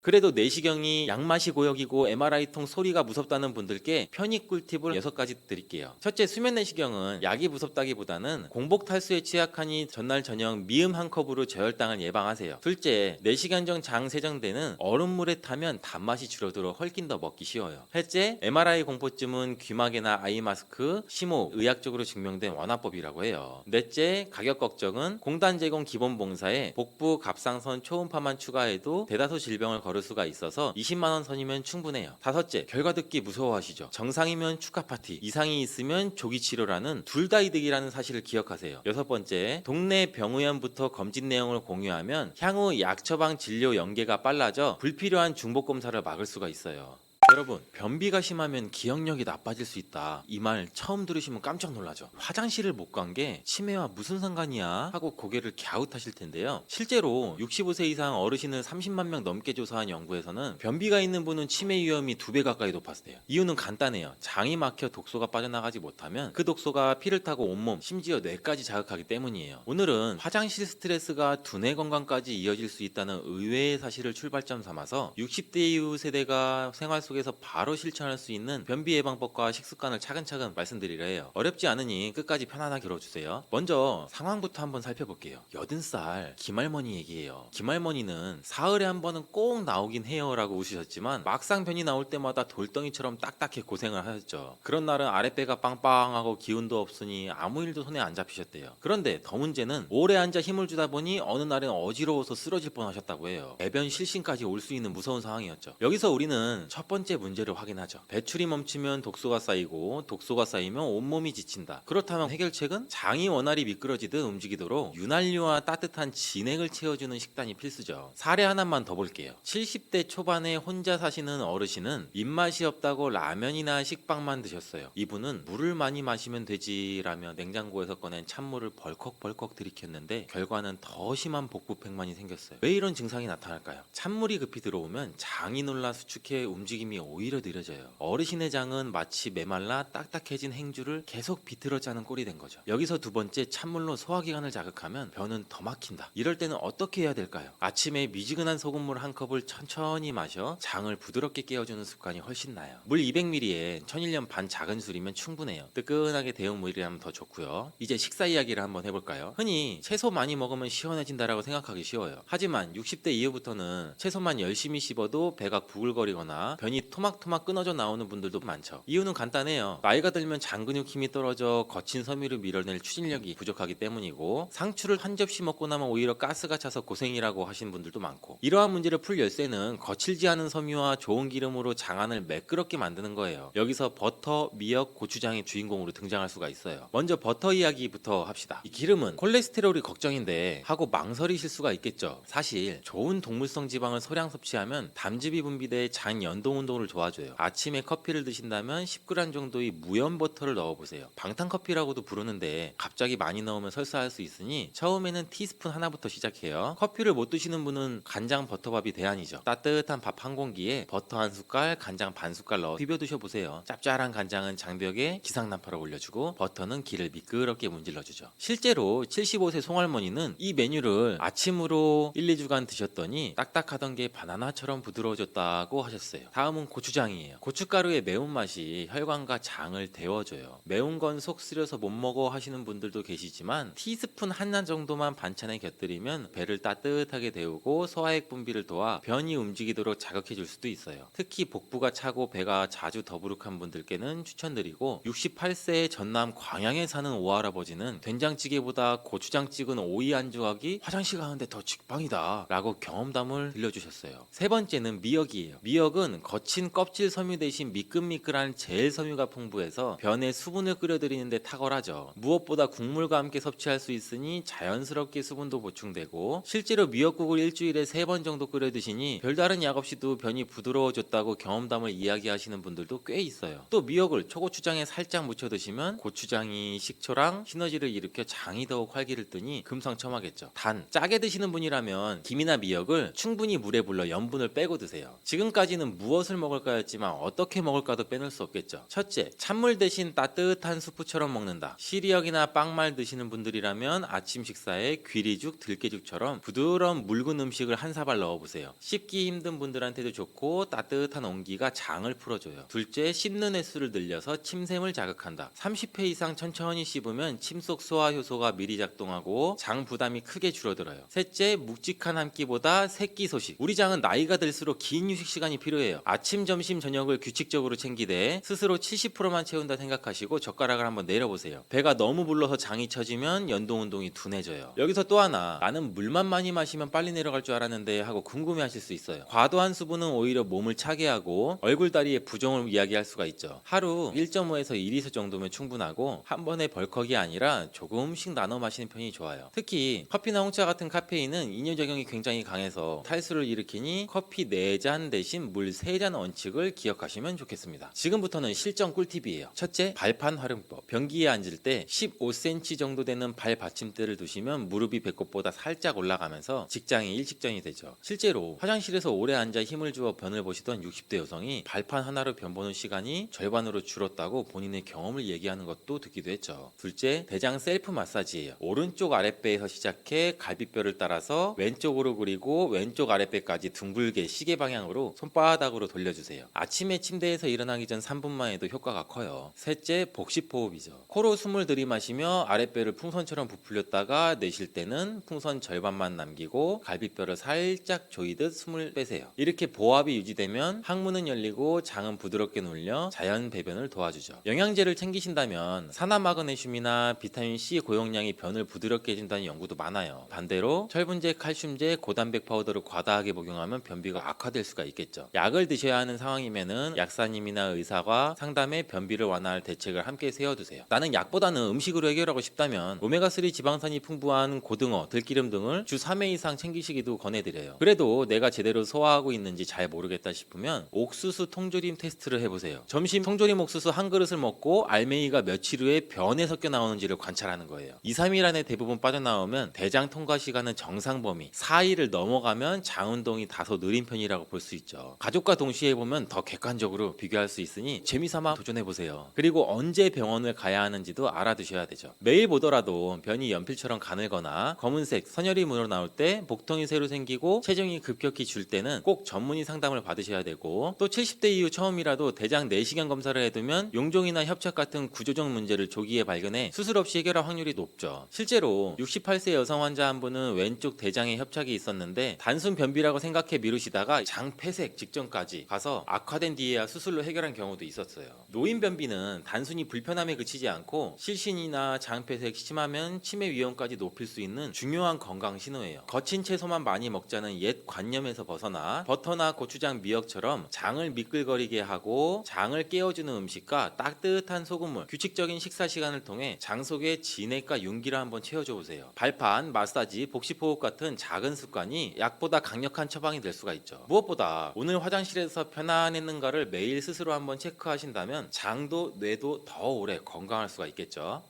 그래도 내시경이 양맛이 고역이고 MRI통 소리가 무섭다는 분들께 편익 꿀팁을 6가지 드릴게요. 첫째, 수면 내시경은 약이 무섭다기보다는 공복 탈수에 취약하니 전날 저녁 미음 한 컵으로 저혈당을 예방하세요. 둘째, 내시경 전 장 세정되는 얼음물에 타면 단맛이 줄어들어 훨씬 더 먹기 쉬워요. 셋째, MRI 공포증은 귀마개나 아이마스크, 심호, 의학적으로 증명된 완화법이라고 해요. 넷째, 가격 걱정은 공단 제공 기본봉사에 복부, 갑상선, 초음파만 추가해도 대다수 질병을 걸을 수가 있어서 20만원 선이면 충분해요. 다섯째, 결과 듣기 무서워하시죠? 정상이면 축하 파티, 이상이 있으면 조기 치료라는 둘 다 이득이라는 사실을 기억하세요. 여섯 번째, 동네 병의원부터 검진 내용을 공유하면 향후 약 처방 진료 연계가 빨라져 불필요한 중복 검사를 막을 수가 있어요. 여러분, 변비가 심하면 기억력이 나빠질 수 있다. 이 말 처음 들으시면 깜짝 놀라죠. 화장실을 못 간 게 치매와 무슨 상관이야? 하고 고개를 갸웃하실 텐데요. 실제로 65세 이상 어르신을 30만 명 넘게 조사한 연구에서는 변비가 있는 분은 치매 위험이 2배 가까이 높았어요. 이유는 간단해요. 장이 막혀 독소가 빠져나가지 못하면 그 독소가 피를 타고 온몸, 심지어 뇌까지 자극하기 때문이에요. 오늘은 화장실 스트레스가 두뇌 건강까지 이어질 수 있다는 의외의 사실을 출발점 삼아서 60대 이후 세대가 생활 속에서 바로 실천할 수 있는 변비 예방법과 식습관을 차근차근 말씀드리려 해요. 어렵지 않으니 끝까지 편안하게 들어주세요. 먼저 상황부터 한번 살펴볼게요. 80살 김할머니 얘기예요. 김할머니는 사흘에 한 번은 꼭 나오긴 해요 라고 웃으셨지만 막상 변이 나올 때마다 돌덩이처럼 딱딱해 고생을 하셨죠. 그런 날은 아랫배가 빵빵하고 기운도 없으니 아무 일도 손에 안 잡히셨대요. 그런데 더 문제는 오래 앉아 힘을 주다 보니 어느 날은 어지러워서 쓰러질 뻔하셨다고 해요. 배변 실신까지 올 수 있는 무서운 상황이었죠. 여기서 우리는 첫 번째 문제를 확인하죠. 배출이 멈추면 독소가 쌓이고 독소가 쌓이면 온몸이 지친다. 그렇다면 해결책은 장이 원활히 미끄러지듯 움직이도록 윤활유와 따뜻한 진액을 채워주는 식단이 필수죠. 사례 하나만 더 볼게요. 70대 초반에 혼자 사시는 어르신은 입맛이 없다고 라면이나 식빵만 드셨어요. 이분은 물을 많이 마시면 되지라며 냉장고에서 꺼낸 찬물을 벌컥벌컥 들이켰는데 결과는 더 심한 복부팽만이 생겼어요. 왜 이런 증상이 나타날까요? 찬물이 급히 들어오면 장이 놀라 수축해 움직임이 오히려 느려져요. 어르신의 장은 마치 메말라 딱딱해진 행주를 계속 비틀어 짜는 꼴이 된 거죠. 여기서 두 번째, 찬물로 소화기관을 자극하면 변은 더 막힌다. 이럴 때는 어떻게 해야 될까요? 아침에 미지근한 소금물 한 컵을 천천히 마셔 장을 부드럽게 깨워주는 습관이 훨씬 나아요. 물 200ml에 1001년 반 작은 술이면 충분해요. 뜨끈하게 데운 물이라면 더 좋고요. 이제 식사 이야기를 한번 해볼까요? 흔히 채소 많이 먹으면 시원해진다라고 생각하기 쉬워요. 하지만 60대 이후부터는 채소만 열심히 씹어도 배가 부글거리거나 변이 토막토막 끊어져 나오는 분들도 많죠. 이유는 간단해요. 나이가 들면 장 근육 힘이 떨어져 거친 섬유를 밀어낼 추진력이 부족하기 때문이고 상추를 한 접시 먹고 나면 오히려 가스가 차서 고생이라고 하신 분들도 많고 이러한 문제를 풀 열쇠는 거칠지 않은 섬유와 좋은 기름으로 장안을 매끄럽게 만드는 거예요. 여기서 버터, 미역, 고추장의 주인공으로 등장할 수가 있어요. 먼저 버터 이야기부터 합시다. 이 기름은 콜레스테롤이 걱정인데 하고 망설이실 수가 있겠죠. 사실 좋은 동물성 지방을 소량 섭취하면 담즙이 분비돼 장 연동 운동을 도와줘요. 아침에 커피를 드신다면 10g 정도의 무염 버터를 넣어보세요. 방탄커피라고도 부르는데 갑자기 많이 넣으면 설사할 수 있으니 처음에는 티스푼 하나부터 시작해요. 커피를 못 드시는 분은 간장 버터밥이 대안이죠. 따뜻한 밥 한 공기에 버터 한 숟갈, 간장 반 숟갈 넣어 비벼 드셔보세요. 짭짤한 간장은 장벽에 기상난파를 올려주고 버터는 기를 미끄럽게 문질러주죠. 실제로 75세 송할머니는 이 메뉴를 아침으로 1, 2주간 드셨더니 딱딱하던 게 바나나처럼 부드러워졌다고 하셨어요. 다음은 다음은 고추장이에요. 고춧가루의 매운맛이 혈관과 장을 데워줘요. 매운 건 속 쓰려서 못 먹어 하시는 분들도 계시지만 티스푼 하나 정도만 반찬에 곁들이면 배를 따뜻하게 데우고 소화액 분비를 도와 변이 움직이도록 자극해 줄 수도 있어요. 특히 복부가 차고 배가 자주 더부룩한 분들께는 추천드리고 68세의 전남 광양에 사는 오할아버지는 된장찌개보다 고추장 찍은 오이 안주하기 화장실 가는데 더 직방이다 라고 경험담을 들려주셨어요. 세 번째는 미역이에요. 미역은 거친 껍질 섬유 대신 미끌미끌한 젤 섬유가 풍부해서 변에 수분을 끌어들이는데 탁월하죠. 무엇보다 국물과 함께 섭취할 수 있으니 자연스럽게 수분도 보충되고 실제로 미역국을 일주일에 3번 정도 끓여 드시니 별다른 약 없이도 변이 부드러워졌다고 경험담을 이야기하시는 분들도 꽤 있어요. 또 미역을 초고추장에 살짝 묻혀 드시면 고추장이 식초랑 시너지를 일으켜 장이 더욱 활기를 뜨니 금상첨화겠죠. 단 짜게 드시는 분이라면 김이나 미역을 충분히 물에 불러 염분을 빼고 드세요. 지금까지는 무엇을 먹을까였지만 어떻게 먹을까도 빼놓을 수 없겠죠. 첫째, 찬물 대신 따뜻한 수프처럼 먹는다. 시리얼이나 빵말 드시는 분들이라면 아침 식사에 귀리죽, 들깨죽처럼 부드러운 묽은 음식을 한 사발 넣어보세요. 씹기 힘든 분들한테도 좋고 따뜻한 온기가 장을 풀어줘요. 둘째, 씹는 횟수를 늘려서 침샘을 자극한다. 30회 이상 천천히 씹으면 침속 소화 효소가 미리 작동하고 장 부담이 크게 줄어들어요. 셋째, 묵직한 한 끼보다 세 끼 소식. 우리 장은 나이가 들수록 긴 휴식 시간이 필요해요. 아침, 점심, 저녁을 규칙적으로 챙기되 스스로 70%만 채운다 생각하시고 젓가락을 한번 내려보세요. 배가 너무 불러서 장이 처지면 연동운동이 둔해져요. 여기서 또 하나, 나는 물만 많이 마시면 빨리 내려갈 줄 알았는데 하고 궁금해하실 수 있어요. 과도한 수분은 오히려 몸을 차게 하고 얼굴다리의 부종을 이야기할 수가 있죠. 하루 1.5에서 2리터 정도면 충분하고 한 번에 벌컥이 아니라 조금씩 나눠 마시는 편이 좋아요. 특히 커피나 홍차 같은 카페인은 이뇨작용이 굉장히 강해서 탈수를 일으키니 커피 4잔 대신 물 3잔 원칙을 기억하시면 좋겠습니다. 지금부터는 실전 꿀팁이에요. 첫째, 발판 활용법. 변기에 앉을 때 15cm 정도 되는 발 받침대를 두시면 무릎이 배꼽보다 살짝 올라가면서 직장이 일직전이 되죠. 실제로 화장실에서 오래 앉아 힘을 주어 변을 보시던 60대 여성이 발판 하나로 변 보는 시간이 절반으로 줄었다고 본인의 경험을 얘기하는 것도 듣기도 했죠. 둘째, 대장 셀프 마사지예요. 오른쪽 아랫배에서 시작해 갈비뼈를 따라서 왼쪽으로 그리고 왼쪽 아랫배까지 둥글게 시계 방향으로 손바닥으로 돌려주세요. 아침에 침대에서 일어나기 전 3분만 해도 효과가 커요. 셋째, 복식호흡이죠. 코로 숨을 들이마시며 아랫배를 풍선처럼 부풀렸다가 내쉴 때는 풍선 절반만 남기고 갈비뼈를 살짝 조이듯 숨을 빼세요. 이렇게 보압이 유지되면 항문은 열리고 장은 부드럽게 눌려 자연 배변을 도와주죠. 영양제를 챙기신다면 산화마그네슘이나 비타민C 고용량이 변을 부드럽게 해준다는 연구도 많아요. 반대로 철분제, 칼슘제, 고단백 파우더를 과다하게 복용하면 변비가 악화될 수가 있겠죠. 약을 드셔야 하는 상황이면은 약사님이나 의사가 상담해 변비를 완화할 대책을 함께 세워두세요. 나는 약보다는 음식으로 해결하고 싶다면 오메가3 지방산이 풍부한 고등어, 들기름 등을 주 3회 이상 챙기시기도 권해드려요. 그래도 내가 제대로 소화하고 있는지 잘 모르겠다 싶으면 옥수수 통조림 테스트를 해보세요. 점심 통조림 옥수수 한 그릇을 먹고 알맹이가 며칠 후에 변에 섞여 나오는지를 관찰하는 거예요. 2, 3일 안에 대부분 빠져나오면 대장 통과 시간은 정상 범위, 4일을 넘어가면 장 운동이 다소 느린 편이라고 볼 수 있죠. 가족과 동시에 해보면 더 객관적으로 비교할 수 있으니 재미삼아 도전해보세요. 그리고 언제 병원을 가야 하는지도 알아두셔야 되죠. 매일 보더라도 변이 연필처럼 가늘거나 검은색, 선혈이 물어 나올 때, 복통이 새로 생기고 체중이 급격히 줄 때는 꼭 전문의 상담을 받으셔야 되고, 또 70대 이후 처음이라도 대장 내시경 검사를 해두면 용종이나 협착 같은 구조적 문제를 조기에 발견해 수술 없이 해결할 확률이 높죠. 실제로 68세 여성 환자 한 분은 왼쪽 대장에 협착이 있었는데 단순 변비라고 생각해 미루시다가 장 폐색 직전까지 가서 악화된 뒤에야 수술로 해결한 경우도 있었어요. 노인 변비는 단순히 불편함에 그치지 않고 실신이나 장 폐색 심하면 치매 위험까지 높일 수 있는 중요한 건강 신호예요. 거친 채소만 많이 먹자는 옛 관념에서 벗어나 버터나 고추장, 미역처럼 장을 미끌거리게 하고 장을 깨워주는 음식과 따뜻한 소금물, 규칙적인 식사 시간을 통해 장 속에 진액과 윤기를 한번 채워줘 보세요. 발판, 마사지, 복식호흡 같은 작은 습관이 약보다 강력한 처방이 될 수가 있죠. 무엇보다 오늘 화장실에서 편안했는가를 매일 스스로 한번 체크하신다면 장도 뇌도 더 오래 건강할 수가 있겠죠.